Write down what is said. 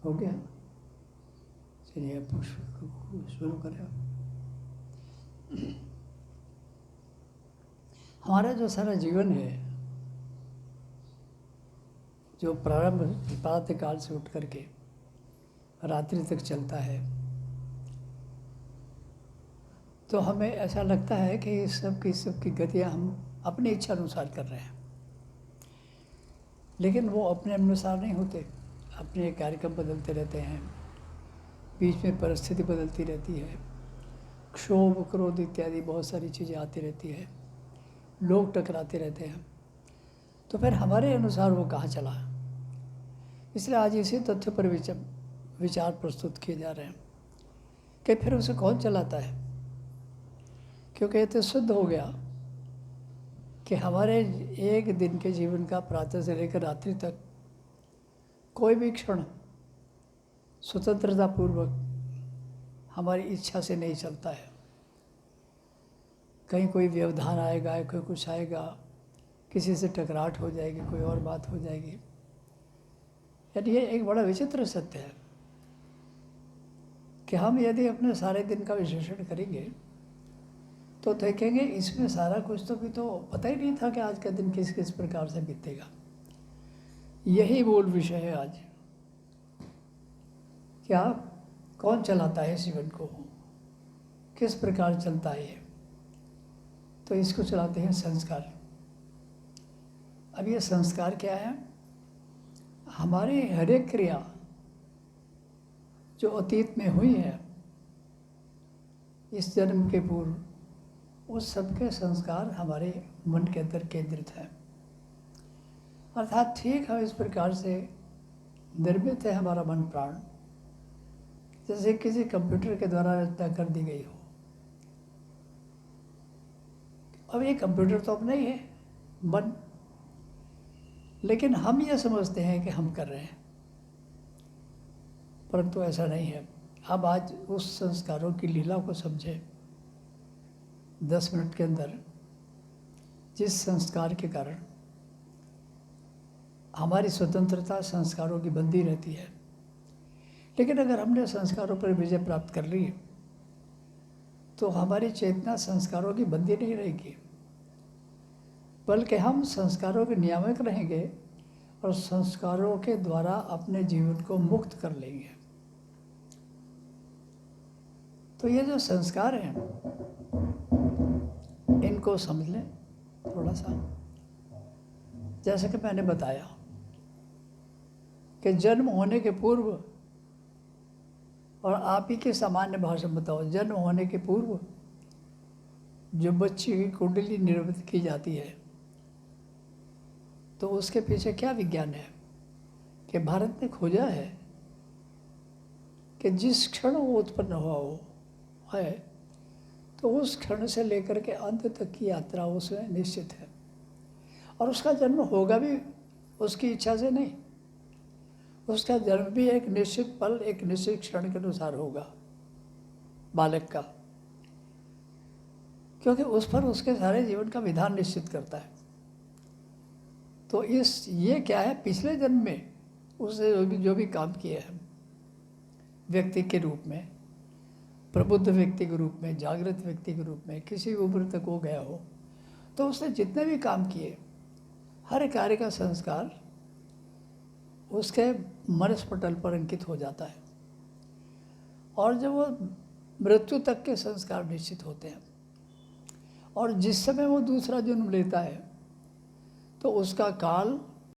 हो गया। चलिए पुष्प शुरू करें। हमारा जो सारा जीवन है, जो प्रारंभ प्रातः काल से उठ करके रात्रि तक चलता है, तो हमें ऐसा लगता है कि इस सब की गतियाँ हम अपनी इच्छा अनुसार कर रहे हैं, लेकिन वो अपने अनुसार नहीं होते। अपने कार्यक्रम बदलते रहते हैं, बीच में परिस्थिति बदलती रहती है, क्षोभ क्रोध इत्यादि बहुत सारी चीज़ें आती रहती है, लोग टकराते रहते हैं। तो फिर हमारे अनुसार वो कहाँ चला। इसलिए आज इसी तथ्य पर विचार प्रस्तुत किए जा रहे हैं कि फिर उसे कौन चलाता है। क्योंकि ये तो सिद्ध हो गया कि हमारे एक दिन के जीवन का प्रातः से लेकर रात्रि तक कोई भी क्षण स्वतंत्रतापूर्वक हमारी इच्छा से नहीं चलता है। कहीं कोई व्यवधान आएगा, कोई कुछ आएगा, किसी से टकराट हो जाएगी, कोई और बात हो जाएगी। यानी ये एक बड़ा विचित्र सत्य है कि हम यदि अपने सारे दिन का विश्लेषण करेंगे तो देखेंगे इसमें सारा कुछ तो भी तो पता ही नहीं था कि आज का दिन किस किस प्रकार से बीतेगा। यही मूल विषय है आज। क्या कौन चलाता है जीवन को, किस प्रकार चलता है ये, तो इसको चलाते हैं संस्कार। अब ये संस्कार क्या है? हमारी हर एक क्रिया जो अतीत में हुई है, इस जन्म के पूर्व, उस सबके संस्कार हमारे मन के अंदर केंद्रित हैं। अर्थात ठीक है, इस प्रकार से निर्मित है हमारा मन प्राण, जैसे किसी कंप्यूटर के द्वारा रचना कर दी गई हो। अब ये कंप्यूटर तो अब नहीं है, मन, लेकिन हम ये समझते हैं कि हम कर रहे हैं, परंतु ऐसा नहीं है। अब आज उस संस्कारों की लीला को समझे। 10 मिनट के अंदर जिस संस्कार के कारण हमारी स्वतंत्रता संस्कारों की बंधी रहती है, लेकिन अगर हमने संस्कारों पर विजय प्राप्त कर ली तो हमारी चेतना संस्कारों की बंदी नहीं रहेगी, बल्कि हम संस्कारों के नियामक रहेंगे और संस्कारों के द्वारा अपने जीवन को मुक्त कर लेंगे। तो ये जो संस्कार हैं, इनको समझ लें थोड़ा सा। जैसे कि मैंने बताया कि जन्म होने के पूर्व, और आप ही के सामान्य भाषा में बताओ, जन्म होने के पूर्व जो बच्ची की कुंडली निर्मित की जाती है, तो उसके पीछे क्या विज्ञान है कि भारत ने खोजा है कि जिस क्षण वो उत्पन्न हुआ हो है, तो उस क्षण से लेकर के अंत तक की यात्रा उसमें निश्चित है। और उसका जन्म होगा भी उसकी इच्छा से नहीं, उसका जन्म भी एक निश्चित पल, एक निश्चित क्षण के अनुसार होगा बालक का, क्योंकि उस पर उसके सारे जीवन का विधान निश्चित करता है। तो ये क्या है, पिछले जन्म में उसने जो भी काम किए हैं व्यक्ति के रूप में, प्रबुद्ध व्यक्ति के रूप में, जागृत व्यक्ति के रूप में, किसी उम्र तक वो गया हो, तो उसने जितने भी काम किए, हर कार्य का संस्कार उसके मनस्पटल पर अंकित हो जाता है। और जब वो मृत्यु तक के संस्कार निश्चित होते हैं, और जिस समय वो दूसरा जन्म लेता है तो उसका काल